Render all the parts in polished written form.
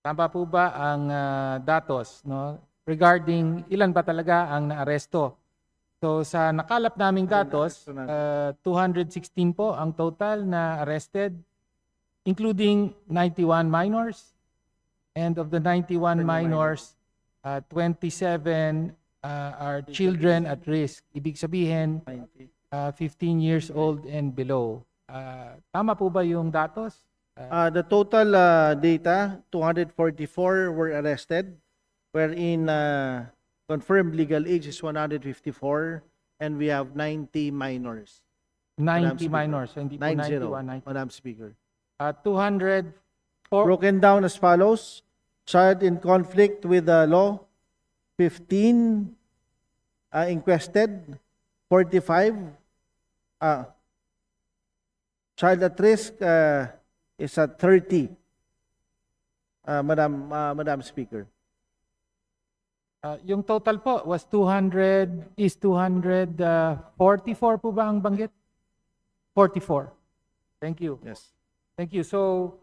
Tama po ba ang datos, no, regarding ilan ba talaga ang naaresto? So sa nakalap naming datos, 216 po ang total na arrested, including 91 minors. And of the 91 minors, 27 are children at risk. Ibig sabihin, 15 years old and below. Tama po ba yung datos? The total data, 244 were arrested, wherein confirmed legal age is 154, and we have 90 minors. 90 Speaker. minors, hindi po 90, 91. Madam Speaker. 204. Broken down as follows: child in conflict with the law, 15 inquested, 45 child at risk is at 30. Madam Speaker. Yung total po was 244 po ba ang banggit? 44. Thank you. Yes. Thank you. So,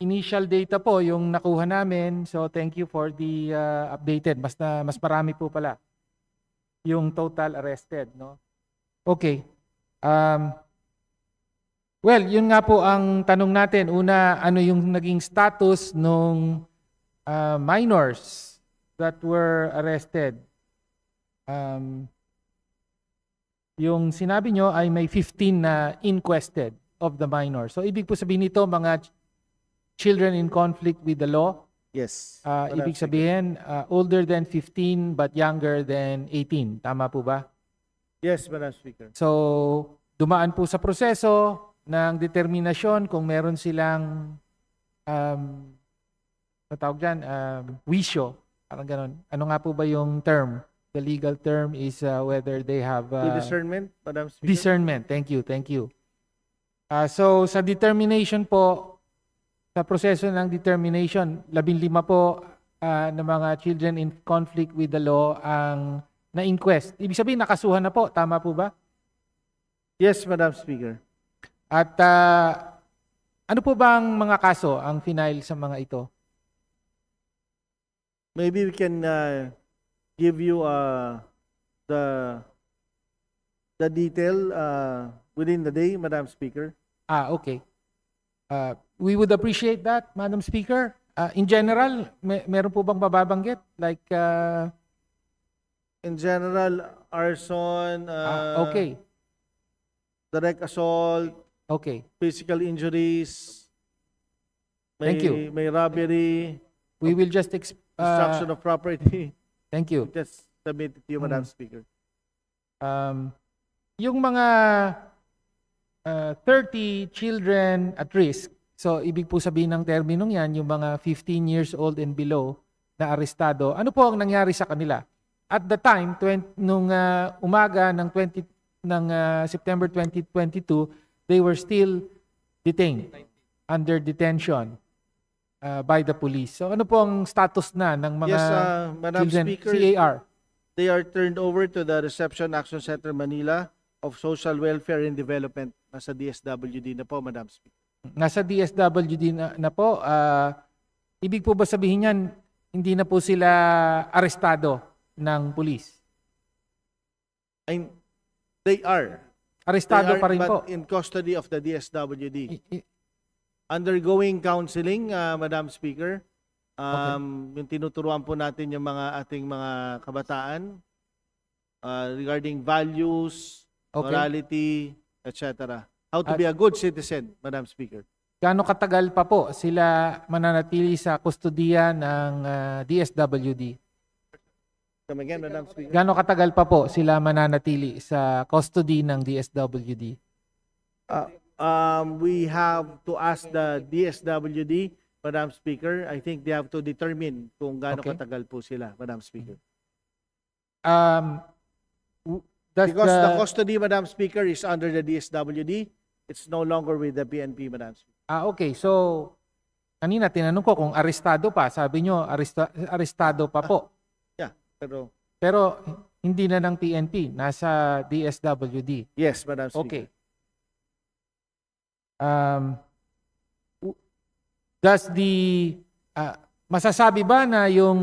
initial data po yung nakuha namin. So, thank you for the updated. Mas marami po pala yung total arrested, no? Okay. Well, yun nga po ang tanong natin. Una, ano yung naging status nung minors that were arrested? Yung sinabi nyo ay may 15 na inquested of the minors. So, ibig po sabihin nito, mga children in conflict with the law. Yes. Ibig sabihin, older than 15 but younger than 18. Tama po ba? Yes, Madam Speaker. So, dumaan po sa proseso ng determinasyon kung meron silang natawag dyan, wisyo. Parang ganon. Ano nga po ba yung term? The legal term is whether they have discernment, Madam Speaker. discernment. Thank you, thank you. So sa determination po, sa proseso ng determination, 15 po na mga children in conflict with the law ang na-inquest. Ibig sabihin, nakasuhan na po. Tama po ba? Yes, Madam Speaker. At ano po ba ang mga kaso ang final sa mga ito? Maybe we can give you the detail within the day, Madam Speaker. Okay. We would appreciate that, Madam Speaker. In general, meron po bang mababanggit? Like, in general, arson, okay. direct assault, Okay. physical injuries, Thank you. may robbery, We will just destruction of property. thank you. Just submit it to you, Madam Speaker. Yung mga 30 children at risk, so ibig po sabihin ng terminong yan, yung mga 15 years old and below na arestado, ano po ang nangyari sa kanila? At the time, nung umaga ng September 2022, they were still detained, under detention by the police. So ano po ang status na ng mga Madam children, Speaker, CAR? they are turned over to the Reception Action Center Manila of Social Welfare and Development. Nasa DSWD na po, Madam Speaker. Nasa DSWD na po. Ibig po ba sabihin yan, hindi na po sila arestado ng police? They are. Arestado pa rin but po. in custody of the DSWD. Undergoing counseling, Madam Speaker. Yung tinuturuan po natin yung ating mga kabataan regarding values, morality, etc. How to be a good citizen, Madam Speaker. Gaano katagal pa po sila mananatili sa kustodiya ng DSWD? Come again, Madam Speaker. Gaano katagal pa po sila mananatili sa custody ng DSWD? We have to ask the DSWD, Madam Speaker. I think they have to determine kung gaano katagal po sila, Madam Speaker. Because the custody, Madam Speaker, is under the DSWD. It's no longer with the PNP, Madam Speaker. Okay. So, kanina tinanong ko kung arestado pa. Sabi nyo, arestado pa po. Yeah, pero hindi na ng PNP. Nasa DSWD. Yes, Madam Speaker. Okay. Does the masasabi ba na yung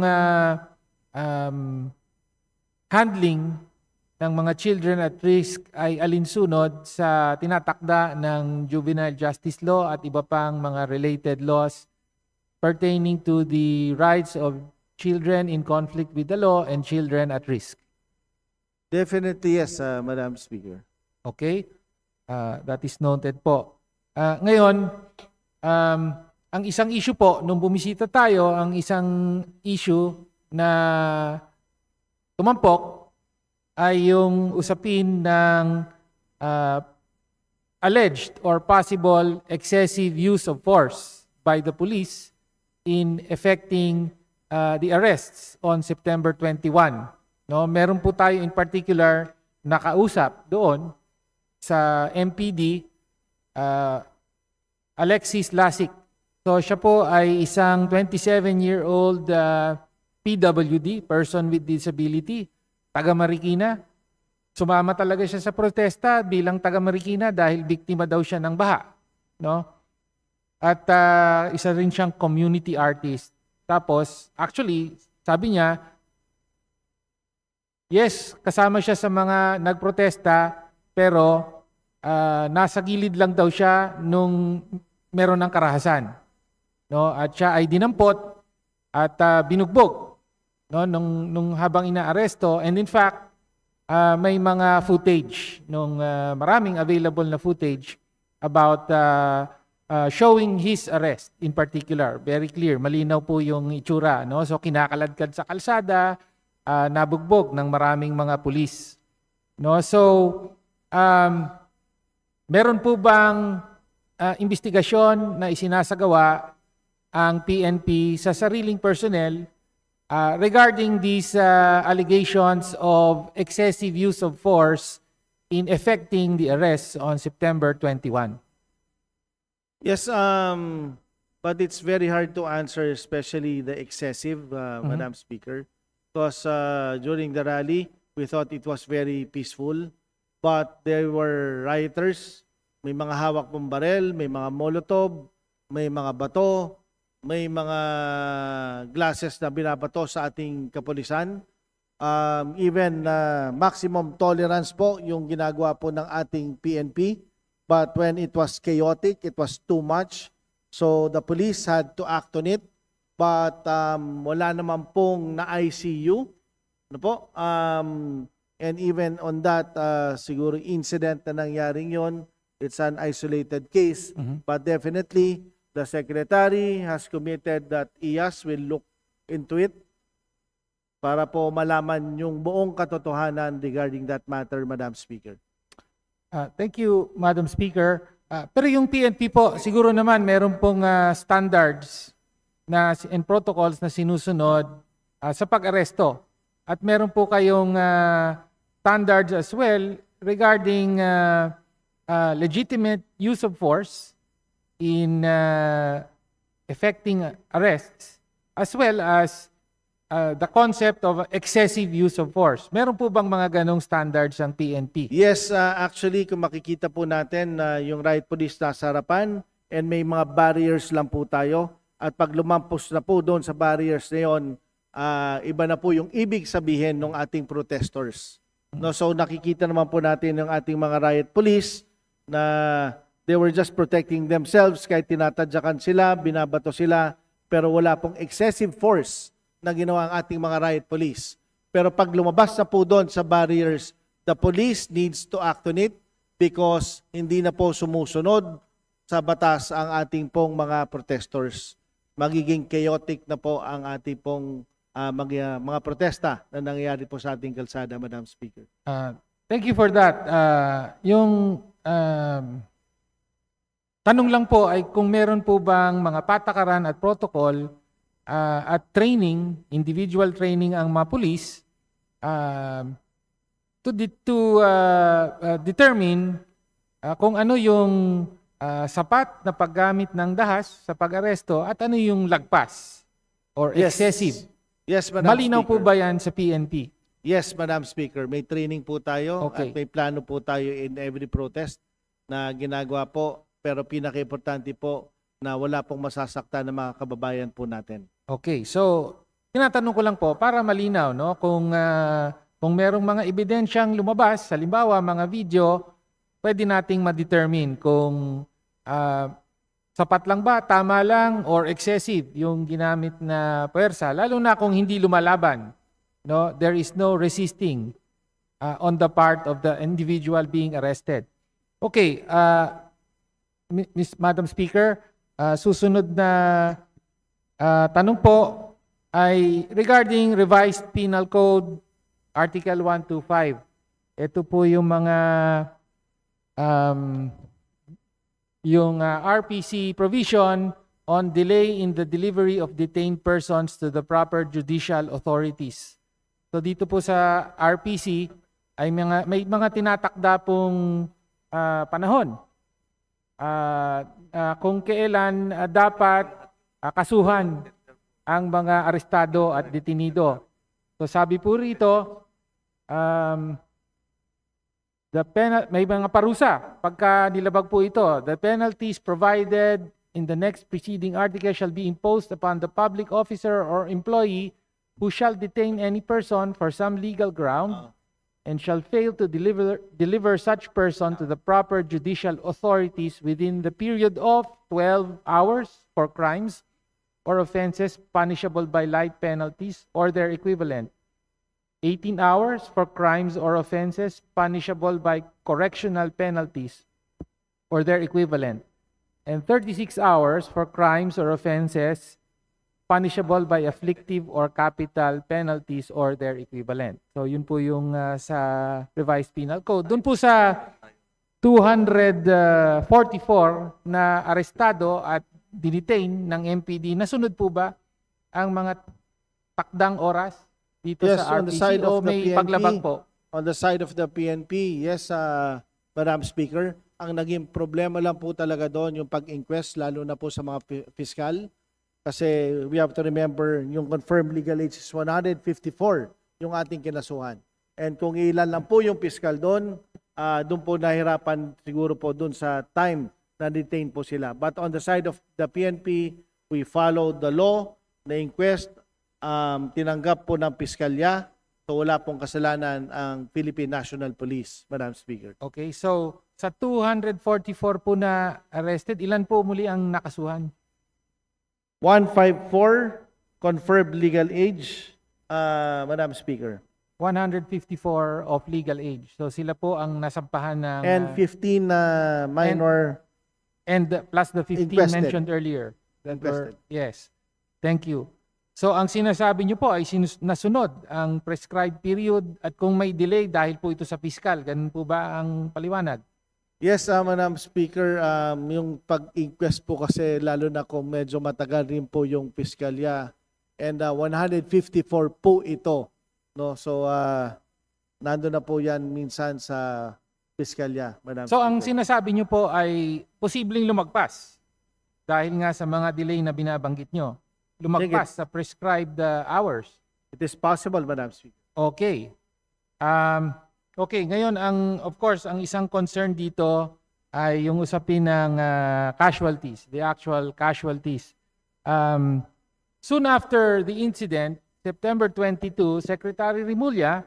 um, handling ng mga children at risk ay alinsunod sa tinatakda ng juvenile justice law at iba pang mga related laws pertaining to the rights of children in conflict with the law and children at risk? Definitely yes, Madam Speaker. Okay? That is noted po. Ngayon, ang isang issue po, nung bumisita tayo, ang isang issue na tumampok ay yung usapin ng alleged or possible excessive use of force by the police in effecting the arrests on September 21. No, meron po tayo in particular nakausap doon sa MPD, Alexis Lasik. So siya po ay isang 27-year-old PWD, person with disability, taga Marikina. Sumama talaga siya sa protesta bilang taga Marikina dahil biktima daw siya ng baha, no? At isa rin siyang community artist. Tapos actually, sabi niya, yes, kasama siya sa mga nagprotesta, pero nasa gilid lang daw siya nung meron ng karahasan. No? At siya ay dinampot at binugbog, no? nung habang inaaresto. And in fact, may mga footage, maraming available na footage about showing his arrest in particular. Very clear, malinaw po yung itsura. No? So kinakaladkad sa kalsada, nabugbog ng maraming mga pulis. No? So, meron po bang investigasyon na isinasagawa ang PNP sa sariling personnel regarding these allegations of excessive use of force in effecting the arrests on September 21? Yes, but it's very hard to answer, especially the excessive, Madam Speaker, because during the rally, we thought it was very peaceful, but there were rioters, may mga hawak pong barel, may mga molotov, may mga bato, may mga glasses na binabato sa ating kapulisan. Even maximum tolerance po yung ginagawa po ng ating PNP. But when it was chaotic, it was too much. So the police had to act on it. But wala naman pong na-ICU. Ano po? And even on that, siguro incident na nangyaring yon, it's an isolated case. But definitely, the Secretary has committed that IAS will look into it para po malaman yung buong katotohanan regarding that matter, Madam Speaker. Thank you, Madam Speaker. Pero yung PNP po, siguro naman meron pong standards and protocols na sinusunod sa pag-aresto. At meron po kayong standards as well regarding legitimate use of force in effecting arrests, as well as the concept of excessive use of force. Meron po bang mga ganong standards ang PNP? Yes, actually, kung makikita po natin yung riot police nasa harapan and may mga barriers lang po tayo. At pag lumampos na po doon sa barriers na yun, iba na po yung ibig sabihin ng ating protesters. No, so nakikita naman po natin yung ating mga riot police na they were just protecting themselves kahit tinatadyakan sila, binabato sila, pero wala pong excessive force na ginawa ang ating mga riot police. Pero pag lumabas na po doon sa barriers, the police needs to act on it because hindi na po sumusunod sa batas ang ating pong mga protesters. Magiging chaotic na po ang ating pong mga protesta na nangyayari po sa ating kalsada, Madam Speaker. Thank you for that. Yung tanong lang po ay kung meron po bang mga patakaran at protocol at training, individual training ang mga pulis to determine kung ano yung sapat na paggamit ng dahas sa pag-aresto at ano yung lagpas or excessive. Yes, Madam Malinaw Speaker. po ba yan sa PNP? Yes, Madam Speaker. May training po tayo Okay. at may plano po tayo in every protest na ginagawa po. Pero pinaka-importante po na wala pong masasaktan ng mga kababayan po natin. Okay, so tinatanong ko lang po para malinaw, no, kung merong mga ebidensyang lumabas, halimbawa mga video, pwede nating ma-determine kung sapat lang ba, tama lang, or excessive yung ginamit na puwersa, lalo na kung hindi lumalaban. No, there is no resisting on the part of the individual being arrested. Okay, Madam Speaker, susunod na tanong po ay regarding Revised Penal Code Article 125. Ito po yung mga RPC provision on delay in the delivery of detained persons to the proper judicial authorities. So dito po sa RPC ay may mga tinatakda pong panahon kung kailan dapat kasuhan ang mga arestado at detenido. So sabi po rito, may mga parusa pagka nilabag po ito. The penalties provided in the next preceding article shall be imposed upon the public officer or employee who shall detain any person for some legal ground and shall fail to deliver such person to the proper judicial authorities within the period of 12 hours for crimes or offenses punishable by light penalties or their equivalent. 18 hours for crimes or offenses punishable by correctional penalties or their equivalent, and 36 hours for crimes or offenses punishable by afflictive or capital penalties or their equivalent. So yun po yung sa Revised Penal Code. Doon po sa 244 na arestado at dinetain ng MPD, nasunod po ba ang mga takdang oras dito Yes, sa on the RPC side o of the may PNP. paglabag po? On the side of the PNP, yes, Madam Speaker, ang naging problema lang po talaga doon yung pag-inquest, lalo na po sa mga piskal. Kasi we have to remember, yung confirmed legal age is 154 yung ating kinasuhan. And kung ilan lang po yung piskal doon, doon po nahirapan siguro po doon sa time na detain po sila. But on the side of the PNP, we follow the law, the inquest, tinanggap po ng piskalya, so wala pong kasalanan ang Philippine National Police, Madam Speaker. Okay, so sa 244 po na arrested, ilan po muli ang nakasuhan? 154, confirmed legal age, Madam Speaker. 154 of legal age. So sila po ang nasampahan ng... And 15 minor and plus the 15 Inquested. mentioned earlier. That were, Inquested. yes. Thank you. So ang sinasabi niyo po ay nasunod ang prescribed period at kung may delay dahil po ito sa piskal, ganun po ba ang paliwanag? Yes, Madam Speaker, yung pag-inquest po kasi lalo na kung medyo matagal rin po yung piskalya, and 154 po ito, no? So nando na po yan minsan sa piskalya, Madam So Speaker. ang sinasabi niyo po ay posibleng lumagpas dahil nga sa mga delay na binabanggit niyo. Lumagpas sa prescribed hours. It is possible, Madam Speaker. Okay. Okay, ngayon of course ang isang concern dito ay yung usapin ng casualties, the actual casualties. Soon after the incident, September 22, Secretary Remulla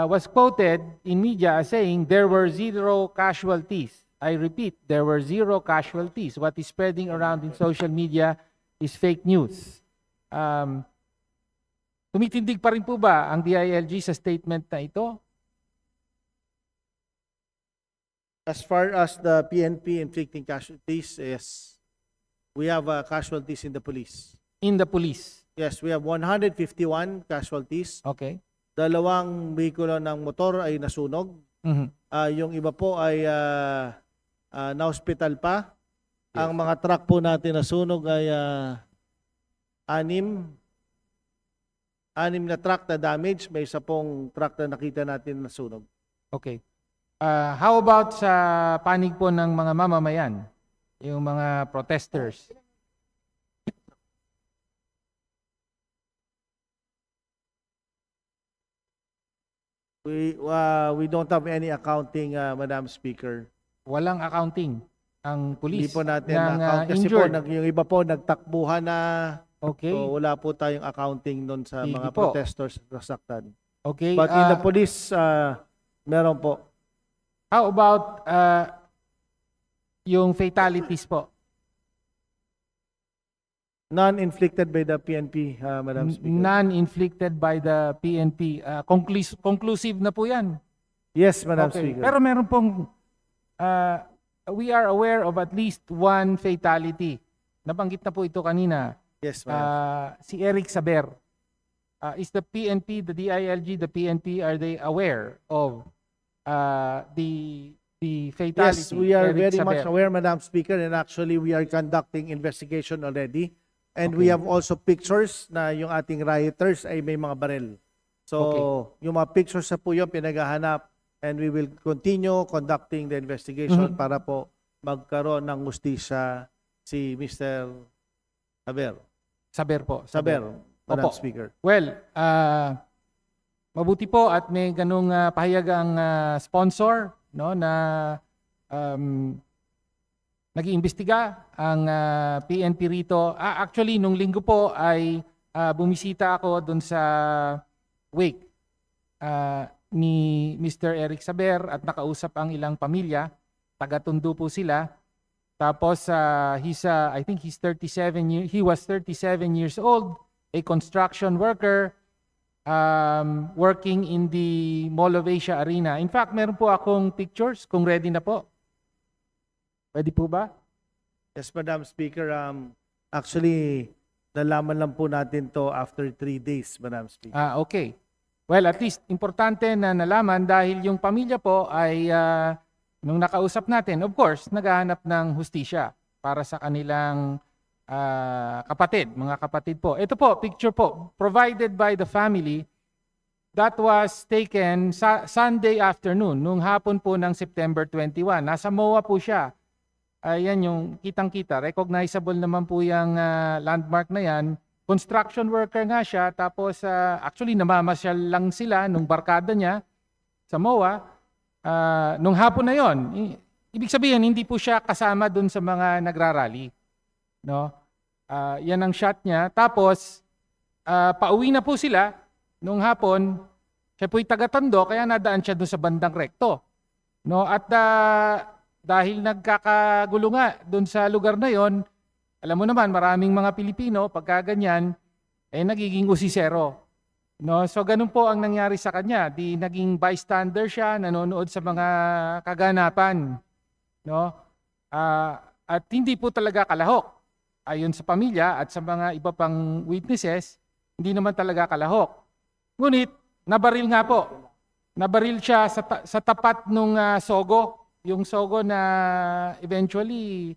was quoted in media as saying there were 0 casualties. I repeat, there were 0 casualties. What is spreading around in social media is fake news. Tumitindig pa rin po ba ang DILG sa statement na ito? As far as the PNP inflicting casualties, yes, we have casualties in the police. In the police. Yes, we have 151 casualties. Okay. 2 behikulo ng motor ay nasunog. Mhm. Yung iba po ay na-hospital pa. Ang mga truck po natin nasunog ay 6 na truck na damage. May 10 truck na nakita natin nasunog. Okay. How about sa panig po ng mga mamamayan? Yung mga protesters? We don't have any accounting, Madam Speaker. Walang accounting ang Hindi police po natin ng na-account kasi po injured. yung iba po nagtakbuhan na Okay. So wala po tayong accounting doon sa Sige mga po. protesters nasaktan. Okay. But in the police, meron po. How about yung fatalities po? Non-inflicted by the PNP, Madam Speaker. Non-inflicted by the PNP. Conclusive na po yan. Yes, Madam Okay. Speaker. Pero meron pong, we are aware of at least one fatality. Nabanggit na po ito kanina. Yes, Madam. Si Eric Saber. Is the PNP, the DILG, the PNP, are they aware of the fatality? Yes, we are Eric very much Saber? aware, Madam Speaker, and actually we are conducting investigation already. And we Okay. have also pictures na yung ating rioters ay may mga barel. So, yung mga pictures na po yun, pinaghahanap, and we will continue conducting the investigation Mhm. para po magkaroon ng hustisya si Mr. Saber po. Saber, Madam Opo. Speaker. Well, mabuti po at may ganung pahayag ang sponsor, no, na nag-iimbestiga ang PNP rito. Actually, nung linggo po ay bumisita ako dun sa wake ni Mr. Eric Saber at nakausap ang ilang pamilya. Taga-Tondo po sila. Tapos I think he was 37 years old, a construction worker working in the Mall of Asia Arena. In fact, meron po akong pictures kung ready na po. Pwede po ba? Yes, Madam Speaker. Actually, nalaman lang po natin to after 3 days, Madam Speaker. Okay. Well, at least importante na nalaman dahil yung pamilya po ay nung nakausap natin, of course, naghahanap ng hustisya para sa kanilang kapatid, mga kapatid po. Ito po, picture po, provided by the family. That was taken Sunday afternoon, nung hapon po ng September 21. Nasa MOA po siya. Ayan yung kitang-kita. Recognizable naman po yung landmark na yan. Construction worker nga siya. Tapos actually namamasyal lang sila nung barkada niya sa MOA. Nung hapon na yon. Ibig sabihin, hindi po siya kasama dun sa mga nagrarally. No? Yan ang shot niya. Tapos, pauwi na po sila nung hapon. Siya po'y taga-Tondo, kaya nadaan siya dun sa bandang rekto. No? At dahil nagkakagulo nga dun sa lugar na yon, alam mo naman, maraming mga Pilipino, pagka ganyan, nagiging usisero. No? So, ganun po ang nangyari sa kanya. Di naging bystander siya, nanonood sa mga kaganapan. No? At hindi po talaga kalahok. Ayon sa pamilya at sa mga iba pang witnesses, hindi naman talaga kalahok. Ngunit, nabaril nga po. Nabaril siya sa tapat nung Sogo. Yung Sogo na eventually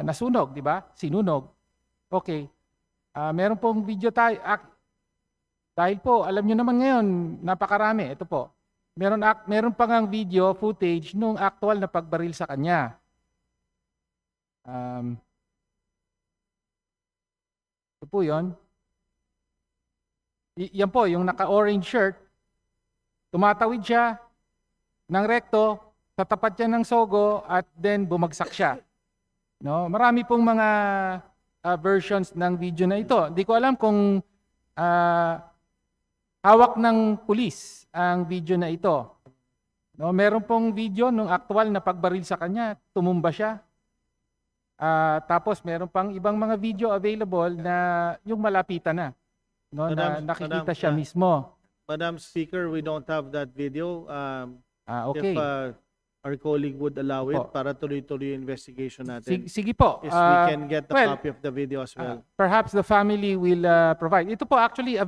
nasunog, di ba? Sinunog. Okay. Meron pong video tayo. Dahil po, alam nyo naman ngayon, napakarami. Ito po. Meron pa ngang video footage nung actual na pagbaril sa kanya. Ito po yun. Yan po, yung naka-orange shirt. Tumatawid siya ng rekto, sa tapat niya ng Sogo, at then bumagsak siya. No? Marami pong mga versions ng video na ito. Hindi ko alam kung hawak ng pulis ang video na ito. No? Meron pong video nung actual na pagbaril sa kanya, tumumba siya. Tapos meron pang ibang mga video available na yung malapitan na. No? Na nakikita siya mismo. Madam Speaker, we don't have that video. Okay. If our colleague would allow it para tuloy-tuloy yung investigation natin. Sige po. Yes, we can get the copy of the video as well. Perhaps the family will provide. Ito po actually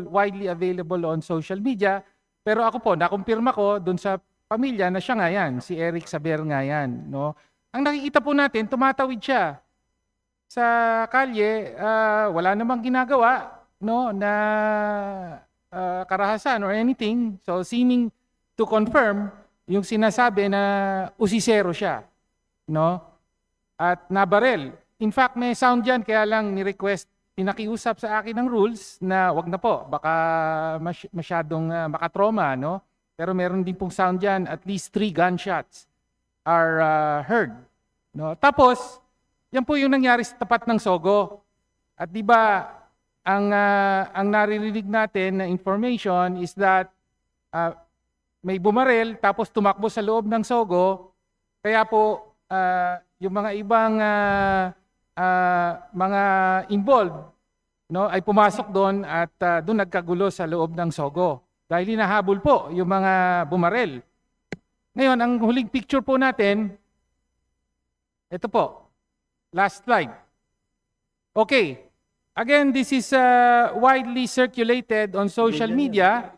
widely available on social media. Pero ako po, nakumpirma ko dun sa pamilya na siya nga yan. Si Eric Saber nga yan. No? Ang nakikita po natin, tumatawid siya sa kalye. Wala namang ginagawa, no, na karahasan or anything. So seeming to confirm yung sinasabi na usisero siya, no? At nabarel. In fact, may sound diyan, kaya lang ni-request, pinakiusap sa akin ng rules na wag na po, baka masyadong makatrauma, no? Pero meron din pong sound diyan, at least 3 gunshots are heard, no? Tapos, yan po yung nangyari sa tapat ng Sogo. At di ba ang naririnig natin na information is that may bumarel tapos tumakbo sa loob ng Sogo, kaya po yung mga ibang mga involved, no, ay pumasok doon at doon nagkagulo sa loob ng Sogo dahil hinahabol po yung mga bumarel. Ngayon, ang huling picture po natin, ito po, last slide. Okay, again, this is widely circulated on social media.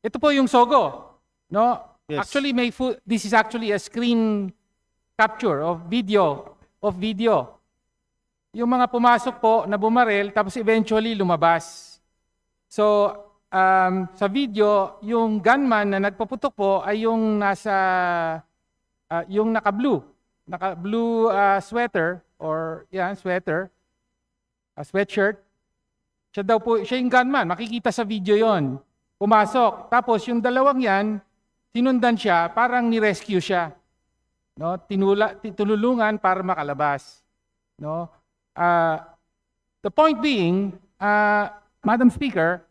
Ito po yung Sogo, no? Yes. Actually, this is actually a screen capture of video. Yung mga pumasok po na bumarel, tapos eventually lumabas. So, sa video, yung gunman na nagpaputok po ay yung yung naka-blue sweater or sweatshirt. Siya yung gunman, makikita sa video yon. Pumasok. Tapos yung dalawang yan, sinundan siya, parang ni-rescue siya. No, tinulungan para makalabas. No? The point being, Madam Speaker,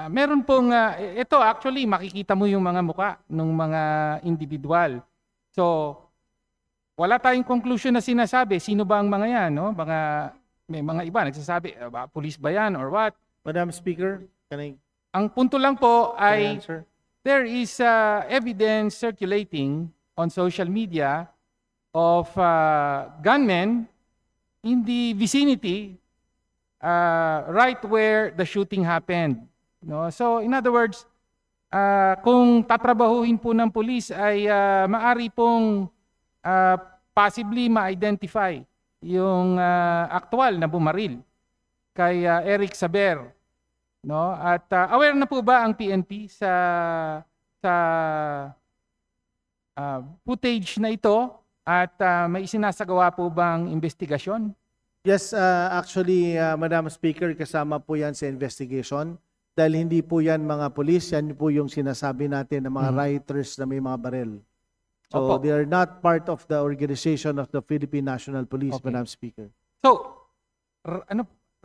meron pong, ito actually makikita mo yung mga muka ng mga individual. So, wala tayong conclusion na sinasabi, sino ba ang mga yan? No? May mga iba nagsasabi, police ba yan or what? Madam Speaker, Ang punto lang po can I ay answer? there is evidence circulating on social media of gunmen in the vicinity right where the shooting happened. No? So in other words, kung tatrabahuhin po ng police ay maari pong possibly ma-identify yung actual na bumaril kay Eric Saber. No? At aware na po ba ang PNP sa footage na ito at may isinasagawa po bang investigasyon? Yes, actually, Madam Speaker, kasama po yan sa investigation. Dahil hindi po yan mga polis, yan po yung sinasabi natin ng mga rioters na may mga barel. So, Opo. they are not part of the organization of the Philippine National Police, Okay. Madam Speaker. So,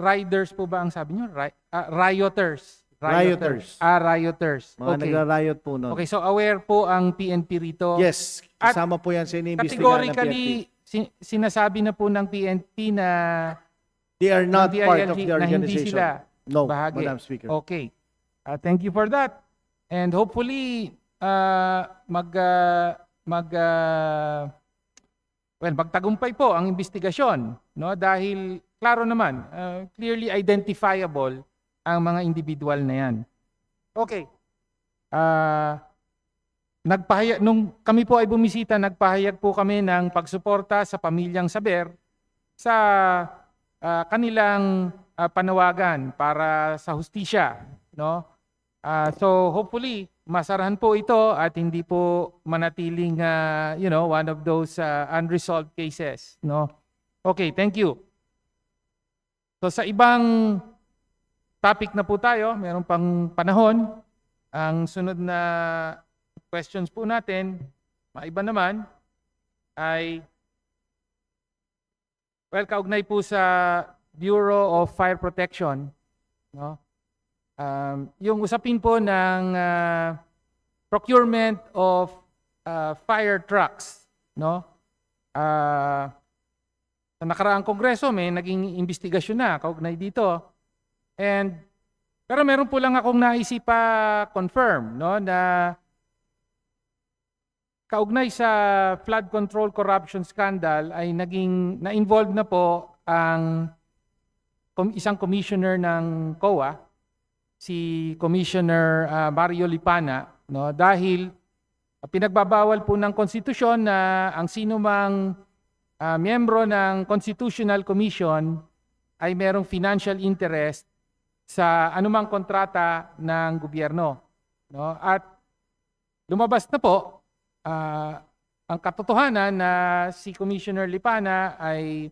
riders po ba ang sabi nyo? Rioters. Rioters. Rioters. Mga Okay. nagra-riot po nun. Okay, so aware po ang PNP rito. Yes, At kasama po yan sa iniimbestigahan ng PNP. Categorically, sinasabi na po ng PNP na They are not ng part of DILG the na hindi organization. sila No, bahagi. Madam Speaker. Okay. Thank you for that. And hopefully, magtagumpay po ang investigasyon, no? Dahil klaro naman, clearly identifiable ang mga individual na yan. Okay. Nung kami po ay bumisita, nagpahayag po kami ng pagsuporta sa pamilyang Saber sa kanilang panawagan para sa hustisya, no? So hopefully masarahan po ito at hindi po manatiling one of those unresolved cases, no? Okay, thank you. So sa ibang topic na po tayo, meron pang panahon. Ang sunod na questions po natin, maiba naman, ay kaugnay po sa Bureau of Fire Protection, no? Yung usapin po ng procurement of fire trucks, no? Sa nakaraang kongreso may naging investigasyon na kaugnay dito. Pero meron po lang akong naisipa confirm, no, na kaugnay sa flood control corruption scandal ay na-involved na po ang isang commissioner ng COA, si Commissioner Mario Lipana, no, dahil pinagbabawal po ng konstitusyon na ang sinumang miyembro ng Constitutional Commission ay merong financial interest sa anumang kontrata ng gobyerno, no? At lumabas na po ang katotohanan na si Commissioner Lipana ay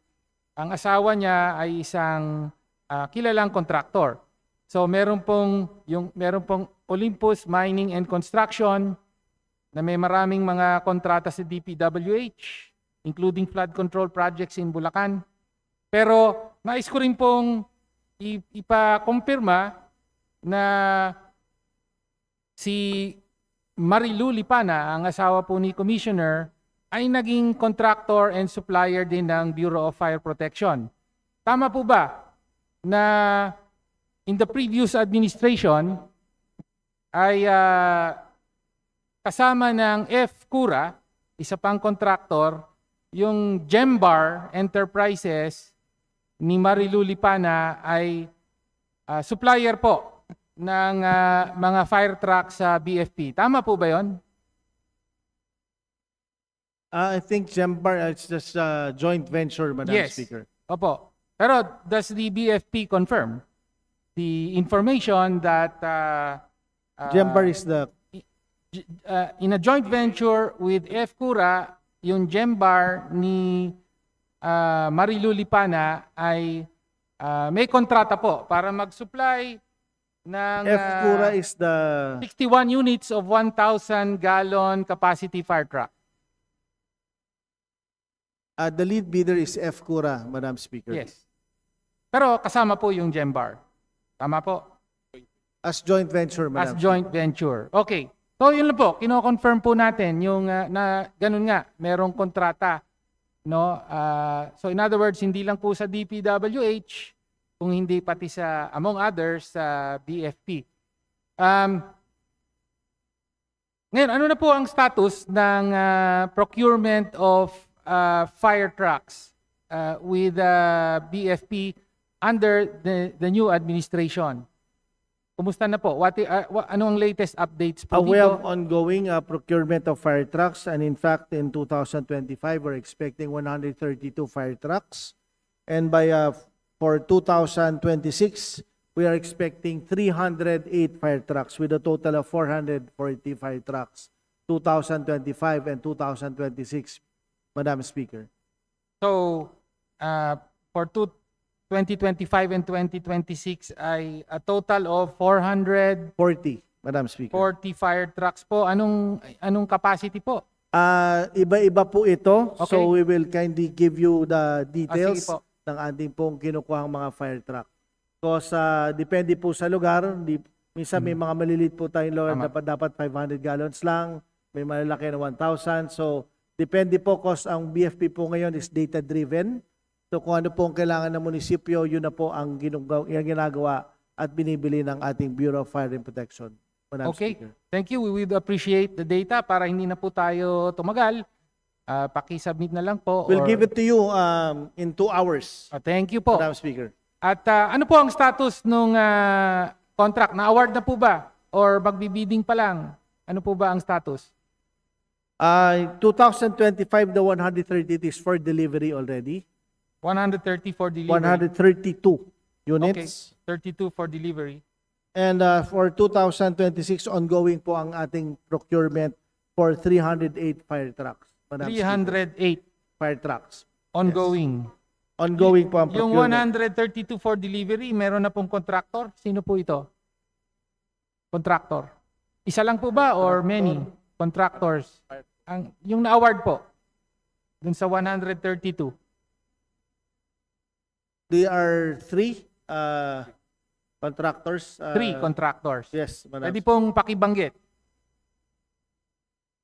ang asawa niya ay isang kilalang kontraktor. So meron pong Olympus Mining and Construction na may maraming mga kontrata sa DPWH, including flood control projects in Bulacan. Pero nais ko rin pong ipakumpirma na si Marilu Lipana, ang asawa po ni Commissioner, ay naging contractor and supplier din ng Bureau of Fire Protection. Tama po ba na in the previous administration ay kasama ng F-Cura, isa pang contractor, yung Gembar Enterprises ni Marilu Lipana ay supplier po ng mga fire truck sa BFP. Tama po ba yon? I think Gembar, it's just a joint venture, Madam Yes. Speaker. Opo. Pero does the BFP confirm the information that Gembar is the in a joint venture with F-Cura, yung Gembar ni Marilu Lipana ay may kontrata po para mag-supply ng F-Cura is the 61 units of 1,000 gallon capacity fire truck. the lead bidder is F-Cura, Madam Speaker. Yes. Pero kasama po yung Gembar. Tama po? As joint venture, As Madam. joint venture. Okay. So yun lang po, kino-confirm po natin yung na ganun nga, merong kontrata, no? So in other words, hindi lang po sa DPWH, kung hindi pati sa among others sa BFP. Ngayon, ano na po ang status ng procurement of fire trucks with BFP under the new administration? Kumusta na po? Ano ang latest updates po We dito? have ongoing procurement of fire trucks, and in fact, in 2025, we're expecting 132 fire trucks. And by for 2026, we are expecting 308 fire trucks with a total of 440 fire trucks, 2025 and 2026, Madam Speaker. So, for 2025 and 2026 ay a total of 440 40, Madam Speaker. fire trucks po. Anong capacity po? Iba-iba po ito. Okay. So we will kindly give you the details sige po. ng ating pong kinukuhang mga fire truck. Because depende po sa lugar. Minsan may mga maliliit po tayong lugar Tama. dapat 500 gallons lang. May malalaki na 1,000. So depende po because ang BFP po ngayon is data-driven. So kung ano po ang kailangan ng munisipyo, yun na po ang ginagawa at binibili ng ating Bureau of Fire and Protection. Madam Okay. Speaker. Thank you. We would appreciate the data para hindi na po tayo tumagal. Paki-submit na lang po. We'll give it to you in 2 hours, Thank you po. Madam Speaker. At ano po ang status nung contract? Na-award na po ba? Or magbibidding pa lang? Ano po ba ang status? 2025, the 130 is for delivery already. 130 for delivery. 132 Okay. units. 32 for delivery. And for 2026, ongoing po ang ating procurement for 308 fire trucks. Madam Speaker. 308 Fire trucks. ongoing. Ongoing po ang Yung procurement. 132 for delivery, meron na pong contractor? Sino po ito? Contractor. Isa lang po ba or many contractors? Yung na-award po, dun sa 132. They are 3 contractors. 3 contractors. Yes, Madam. Pwede pong pakibanggit.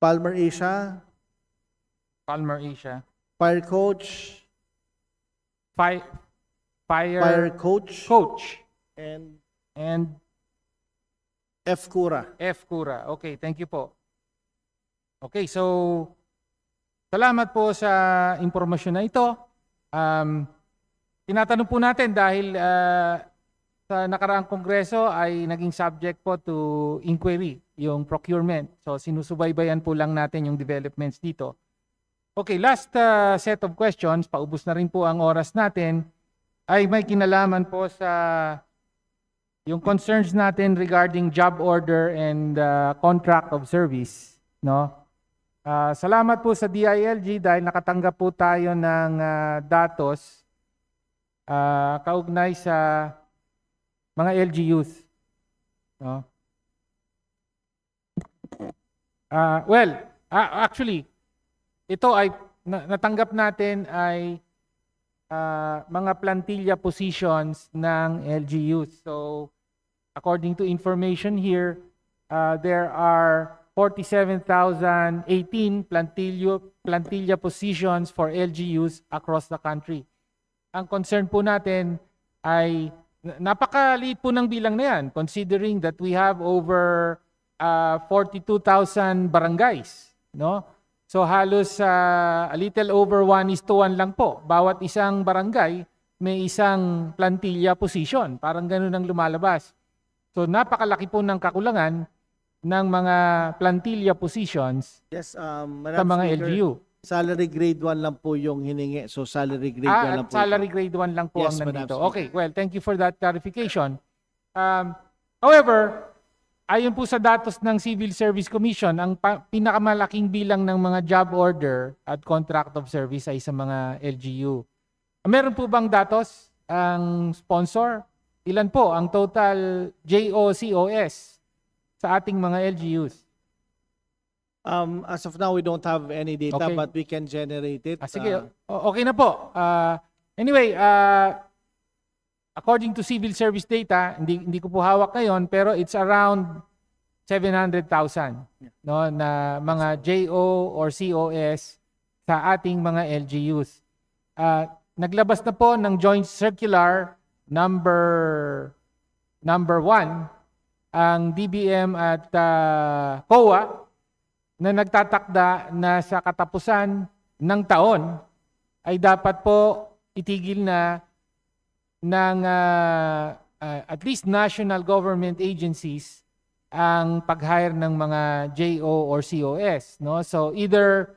Palmer Asia, Palmer Asia. Fire Coach, Fire Fire Coach, Coach. and And F-Cura. F-Cura. Okay, thank you po. Okay, so salamat po sa impormasyon na ito. Tinatanong po natin dahil sa nakaraang kongreso ay naging subject po to inquiry, yung procurement. So sinusubaybayan po lang natin yung developments dito. Okay, last set of questions, paubos na rin po ang oras natin, ay may kinalaman po sa yung concerns natin regarding job order and contract of service, no? Salamat po sa DILG dahil nakatanggap po tayo ng datos kaugnay sa mga LGUs, no? Actually, ito ay natanggap natin ay mga plantilla positions ng LGUs. So, according to information here, there are 47,018 plantilla positions for LGUs across the country. Ang concern po natin ay napakaliit po ng bilang na yan, considering that we have over 42,000 barangays, no? So halos a little over 1:1 lang po. Bawat isang barangay may isang plantilla position. Parang ganun ang lumalabas. So napakalaki po ng kakulangan ng mga plantilla positions Yes, sa Madam mga Speaker, LGU. salary grade 1 lang po yung hiningi. So salary grade 1 lang At po. salary grade 1 lang po Yes, ang Madam nandito. Speaker. Okay, well, thank you for that clarification. However, ayon po sa datos ng Civil Service Commission, ang pinakamalaking bilang ng mga job order at contract of service ay sa mga LGU. Meron po bang datos ang sponsor? Ilan po ang total JOCOS sa ating mga LGUs? As of now, we don't have any data, Okay. but we can generate it. Sige, okay na po. Anyway, according to civil service data, hindi ko po hawak ngayon, pero it's around 700,000 no, na mga JO or COS sa ating mga LGUs. Naglabas na po ng Joint Circular number 1 ang DBM at COA na nagtatakda na sa katapusan ng taon ay dapat po itigil na ng at least national government agencies ang pag-hire ng mga JO or COS, no? So either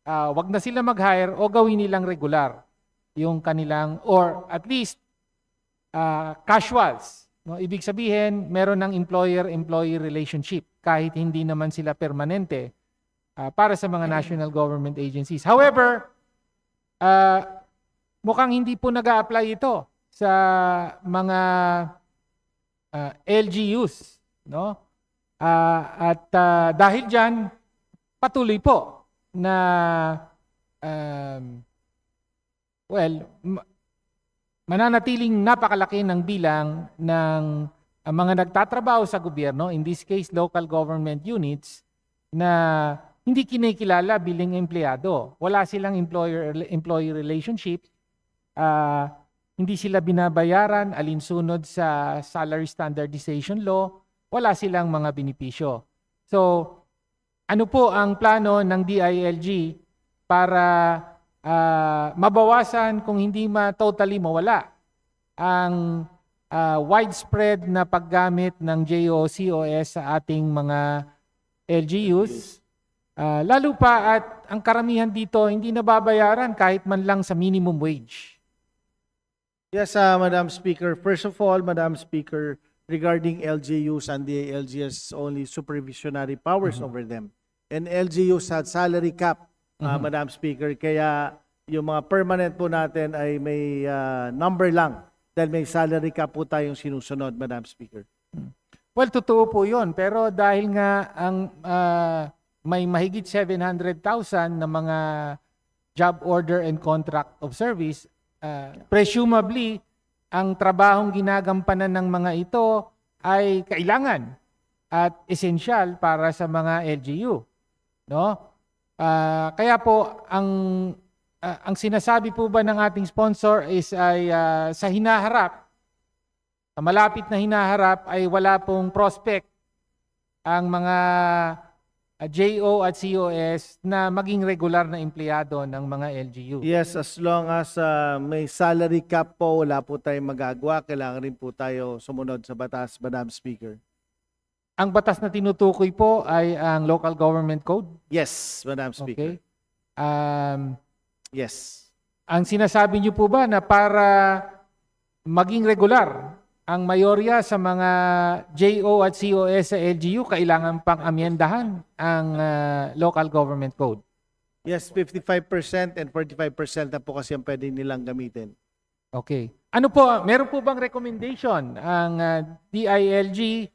wag na sila mag-hire o gawin nilang regular yung kanilang, or at least casuals, no? Ibig sabihin meron ng employer-employee relationship kahit hindi naman sila permanente para sa mga national government agencies. However, mukhang hindi po nag-a-apply ito sa mga LGUs, no? At dahil dyan, patuloy po na mananatiling napakalaki ng bilang ng mga nagtatrabaho sa gobyerno, in this case local government units, na hindi kinikilala bilang empleyado. Wala silang employer-employee relationship. Hindi sila binabayaran alinsunod sa salary standardization law. Wala silang mga benepisyo. So, ano po ang plano ng DILG para mabawasan, kung hindi totally mawala, ang widespread na paggamit ng JOCOS sa ating mga LGUs? Lalo pa at ang karamihan dito hindi nababayaran kahit man lang sa minimum wage. Yes, Madam Speaker. First of all, Madam Speaker, regarding LGUs, and the LGU has only supervisionary powers over them. And LGUs had salary cap, Madam Speaker. Kaya yung mga permanent po natin ay may number lang dahil may salary cap po tayong sinusunod, Madam Speaker. Well, totoo po yun. Pero dahil nga ang may mahigit 700,000 na mga job order and contract of service, presumably, ang trabahong ginagampanan ng mga ito ay kailangan at esensyal para sa mga LGU, no? Kaya po ang sinasabi po ba ng ating sponsor is ay sa hinaharap, sa malapit na hinaharap ay wala pong prospect ang mga JO at COS na maging regular na empleyado ng mga LGU. Yes, as long as may salary cap po, wala po tayong magagawa. Kailangan rin po tayo sumunod sa batas, Madam Speaker. Ang batas na tinutukoy po ay ang Local Government Code. Yes, Madam Speaker. Okay. Yes. Ang sinasabi niyo po ba na para maging regular ang mayorya sa mga JO at COS sa LGU, kailangan pang amyendahan ang Local Government Code? Yes, 55% and 45% na po kasi ang pwede nilang gamitin. Okay. Ano po, meron po bang recommendation ang DILG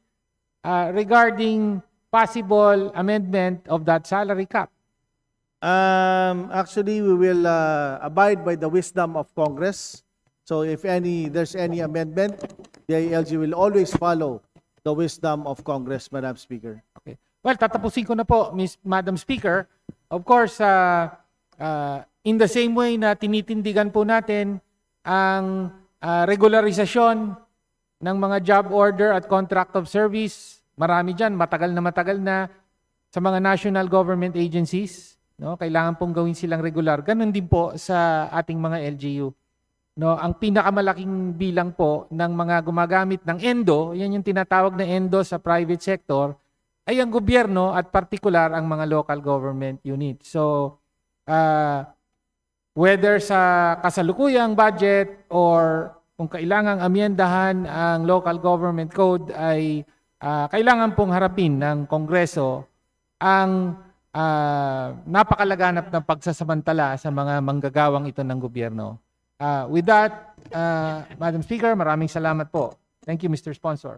regarding possible amendment of that salary cap? Actually, we will abide by the wisdom of Congress. So if there's any amendment, the ILG will always follow the wisdom of Congress, Madam Speaker. Okay. Well, tatapusin ko na po, Madam Speaker. Of course, in the same way na tinitindigan po natin ang regularisasyon ng mga job order at contract of service, marami dyan, matagal na sa mga national government agencies. No? Kailangan pong gawin silang regular. Ganun din po sa ating mga LGU. No, ang pinakamalaking bilang po ng mga gumagamit ng ENDO, yan yung tinatawag na ENDO sa private sector, ay ang gobyerno at partikular ang mga local government unit. So, whether sa kasalukuyang budget or kung kailangang amyendahan ang local government code ay kailangan pong harapin ng Kongreso ang napakalaganap ng pagsasamantala sa mga manggagawang ito ng gobyerno. With that, Madam Speaker, maraming salamat po. Thank you, Mr. Sponsor.